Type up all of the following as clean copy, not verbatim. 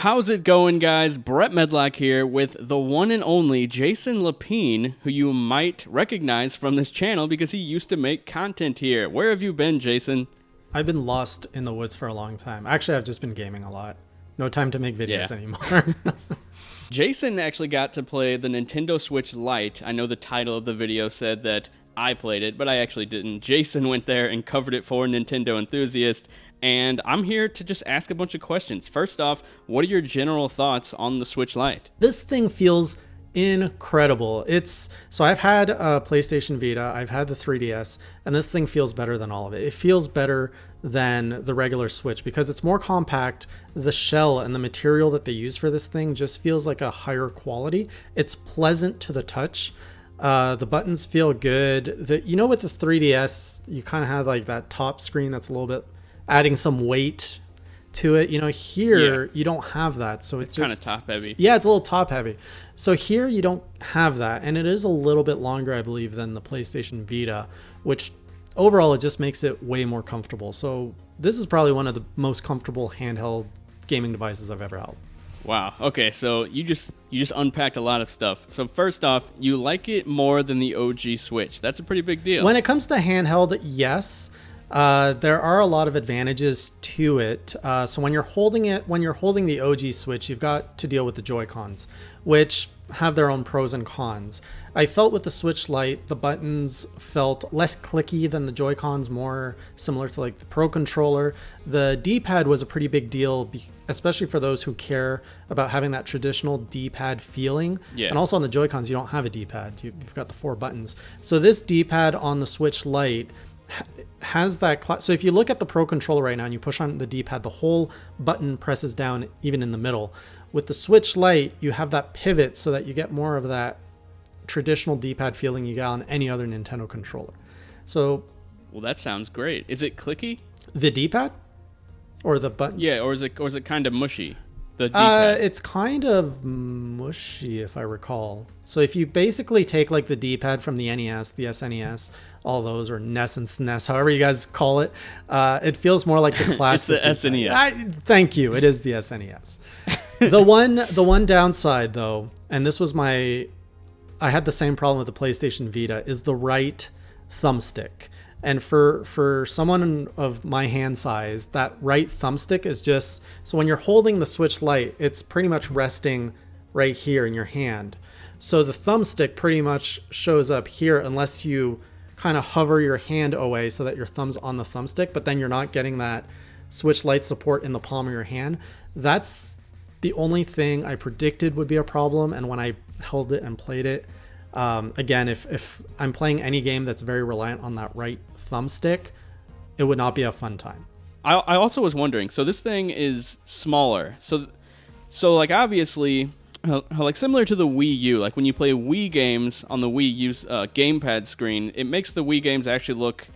How's it going, guys? Brett Medlock here with the one and only Jason Lapine, who you might recognize from this channel because he used to make content here. Where have you been, Jason? I've been lost in the woods for a long time. Actually, I've just been gaming a lot. No time to make videos anymore. Jason actually got to play the Nintendo Switch Lite. I know the title of the video said that I played it, but I actually didn't. Jason went there and covered it for Nintendo Enthusiast, and I'm here to just ask a bunch of questions. First off, what are your general thoughts on the Switch Lite? This thing feels incredible. So I've had a PlayStation Vita, I've had the 3DS, and this thing feels better than all of it. It feels better than the regular Switch because it's more compact. The shell and the material that they use for this thing just feels like a higher quality. It's pleasant to the touch. The buttons feel good. With the 3DS, you kind of have like that top screen that's a little bit adding some weight to it. Here you don't have that, so it's just kind of top heavy. Yeah, it's a little top heavy. So here you don't have that, and it is a little bit longer, I believe, than the PlayStation Vita, which overall it just makes it way more comfortable. So this is probably one of the most comfortable handheld gaming devices I've ever held. Wow. Okay, so you just unpacked a lot of stuff. So first off, you like it more than the OG Switch. That's a pretty big deal. When it comes to handheld, yes. There are a lot of advantages to it. So when you're holding the OG Switch, you've got to deal with the Joy-Cons, which have their own pros and cons. I felt with the Switch Lite, the buttons felt less clicky than the Joy-Cons, more similar to like the Pro Controller. The D-pad was a pretty big deal, especially for those who care about having that traditional D-pad feeling. Yeah. And also on the Joy-Cons, you don't have a D-pad. You've got the 4 buttons. So this D-pad on the Switch Lite has that. So if you look at the Pro Controller right now and you push on the D-pad, the whole button presses down even in the middle. With the Switch Lite, you have that pivot so that you get more of that traditional D-pad feeling you get on any other Nintendo controller. So, well, that sounds great. Is it clicky? The D-pad or the buttons? Yeah, or is it kind of mushy? The D-pad. It's kind of mushy, if I recall. So if you basically take like the D-pad from the NES, the SNES, all those, or NES and SNES, however you guys call it, it feels more like the classic. It's the SNES. Thank you. It is the SNES. The one downside, though, and this was I had the same problem with the PlayStation Vita, is the right thumbstick. And for someone of my hand size, that right thumbstick is just... So when you're holding the Switch Lite, it's pretty much resting right here in your hand. So the thumbstick pretty much shows up here unless you kind of hover your hand away so that your thumb's on the thumbstick, but then you're not getting that Switch Lite support in the palm of your hand. That's the only thing I predicted would be a problem, and when I held it and played it, again, if I'm playing any game that's very reliant on that right thumbstick, it would not be a fun time. I also was wondering, so this thing is smaller. So like obviously, like similar to the Wii U, like when you play Wii games on the Wii U's gamepad screen, it makes the Wii games actually look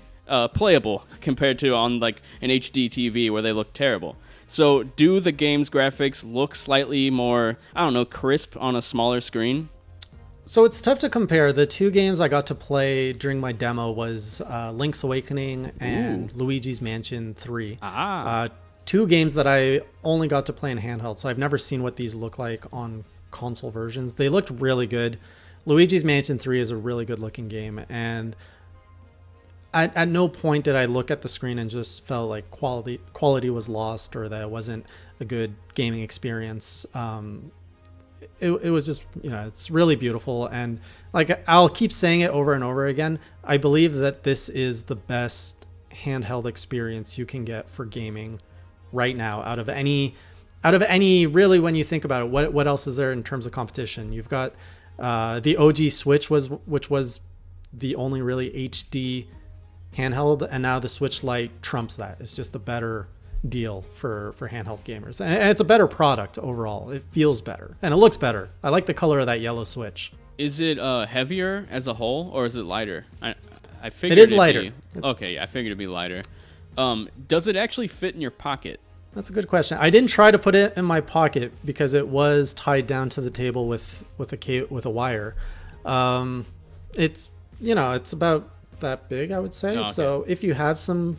playable compared to on like an HD TV where they look terrible. So do the game's graphics look slightly more, crisp on a smaller screen? So it's tough to compare. The 2 games I got to play during my demo was Link's Awakening and Luigi's Mansion 3. 2 games that I only got to play in handheld, so I've never seen what these look like on console versions. They looked really good. Luigi's Mansion 3 is a really good looking game, and at no point did I look at the screen and just felt like quality was lost or that it wasn't a good gaming experience. It was just, it's really beautiful. And like, I'll keep saying it over and over again. I believe that this is the best handheld experience you can get for gaming right now out of any, really, when you think about it, what else is there in terms of competition? You've got the OG Switch which was the only really HD handheld, and now the Switch Lite trumps that. It's just a better deal for handheld gamers, and it's a better product overall. It feels better and it looks better. I like the color of that yellow Switch. Is it heavier as a whole, or is it lighter? I figured it is lighter. Okay, I figured it'd be lighter. Does it actually fit in your pocket? That's a good question. I didn't try to put it in my pocket because it was tied down to the table with a wire. It's it's about that big, I would say. Oh, okay. So if you have some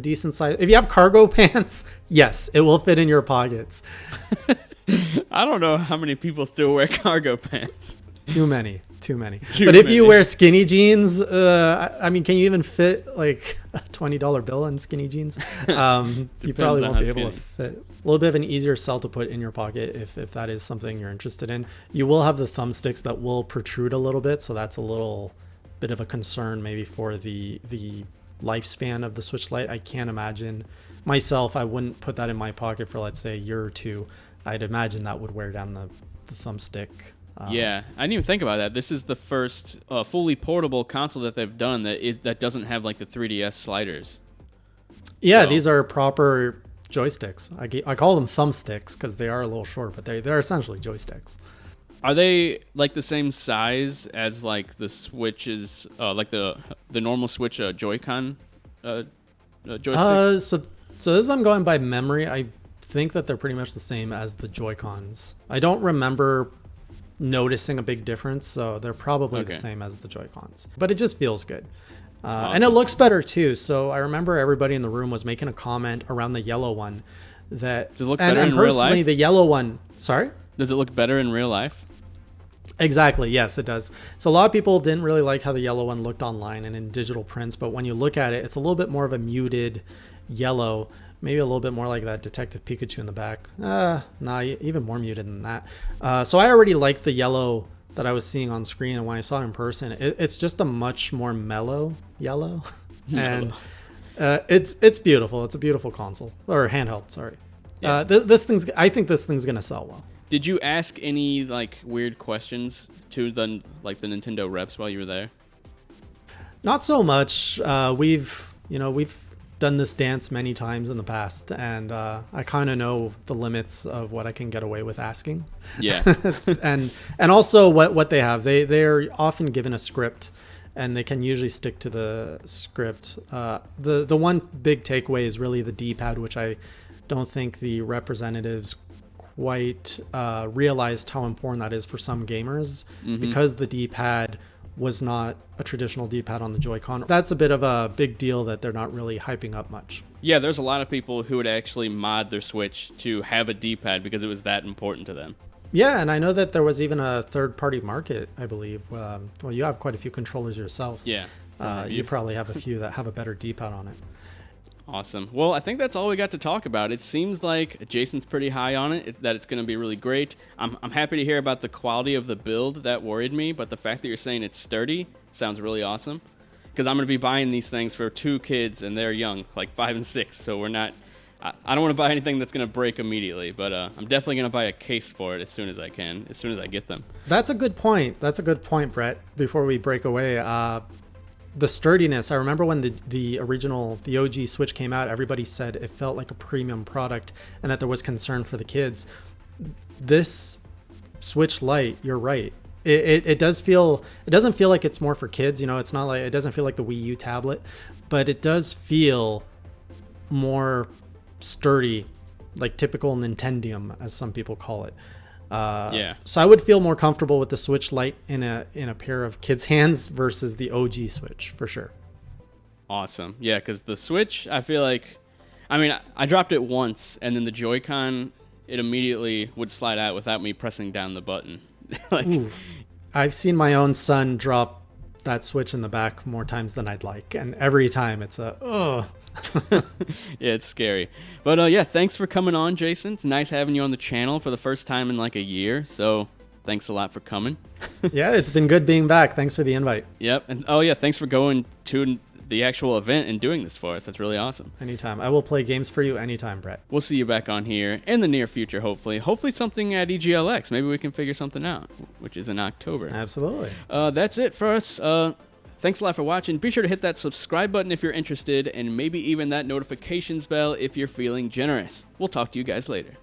decent size, if you have cargo pants, yes, it will fit in your pockets. I don't know how many people still wear cargo pants. Too many. But if you wear skinny jeans, I mean, can you even fit like a $20 bill in skinny jeans? You probably won't be able to fit. A little bit of an easier cell to put in your pocket if that is something you're interested in. You will have the thumbsticks that will protrude a little bit, so that's a little bit of a concern maybe for the lifespan of the Switch Lite. I can't imagine myself, I wouldn't put that in my pocket for, let's say, a year or two. I'd imagine that would wear down the thumbstick. Yeah, I didn't even think about that. This is the first fully portable console that they've done that doesn't have like the 3DS sliders. Yeah, so these are proper joysticks. I call them thumbsticks because they are a little short, but they're essentially joysticks. Are they like the same size as like the Switch's, like the normal Switch Joy-Con joystick? So this I'm going by memory. I think that they're pretty much the same as the Joy-Cons. I don't remember noticing a big difference, so they're probably the same as the Joy-Cons. But it just feels good. Awesome. And it looks better too. So I remember everybody in the room was making a comment around the yellow one. Does it look better in real life? The yellow one, sorry? Does it look better in real life? Exactly. Yes, it does. So a lot of people didn't really like how the yellow one looked online and in digital prints, but when you look at it, it's a little bit more of a muted yellow, maybe a little bit more like that Detective Pikachu in the back. Even more muted than that. So I already liked the yellow that I was seeing on screen, and when I saw it in person, it's just a much more mellow yellow. And it's beautiful. It's a beautiful console, or handheld, sorry. Yeah. I think this thing's gonna sell well. Did you ask any like weird questions to the Nintendo reps while you were there? Not so much. We've done this dance many times in the past, and I kind of know the limits of what I can get away with asking. Yeah. and also what they have. They're often given a script, and they can usually stick to the script. The one big takeaway is really the D-pad, which I don't think the representatives quite realized how important that is for some gamers, because the D-pad was not a traditional D-pad on the Joy-Con. That's a bit of a big deal that they're not really hyping up much. Yeah, there's a lot of people who would actually mod their Switch to have a D-pad because it was that important to them. Yeah, and I know that there was even a third-party market, I believe. Well, you have quite a few controllers yourself. Yeah. You probably have a few that have a better D-pad on it. Awesome. Well, I think that's all we got to talk about. It seems like Jason's pretty high on it, that it's going to be really great. I'm happy to hear about the quality of the build. That worried me, but the fact that you're saying it's sturdy sounds really awesome. Because I'm going to be buying these things for 2 kids, and they're young, like 5 and 6, so we're not... I don't want to buy anything that's going to break immediately, but I'm definitely going to buy a case for it as soon as I can, as soon as I get them. That's a good point, Brett, before we break away. The sturdiness, I remember when the OG Switch came out, everybody said it felt like a premium product and that there was concern for the kids. This Switch Lite, you're right. It doesn't feel like it's more for kids. It's not like, it doesn't feel like the Wii U tablet, but it does feel more sturdy, like typical Nintendium, as some people call it. So I would feel more comfortable with the Switch Lite in a pair of kids' hands versus the OG Switch, for sure. Awesome. Yeah, because the Switch, I feel like... I mean, I dropped it once, and then the Joy-Con, it immediately would slide out without me pressing down the button. I've seen my own son drop that Switch in the back more times than I'd like, and every time it's yeah, it's scary. But yeah, thanks for coming on, Jason. It's nice having you on the channel for the first time in like a year, so thanks a lot for coming. Yeah, it's been good being back. Thanks for the invite. Yep. And thanks for going to the actual event and doing this for us. That's really awesome. Anytime. I will play games for you anytime, Brett. We'll see you back on here in the near future, hopefully something at EGLX. Maybe we can figure something out, which is in October. Absolutely. That's it for us. Thanks a lot for watching. Be sure to hit that subscribe button if you're interested, and maybe even that notifications bell if you're feeling generous. We'll talk to you guys later.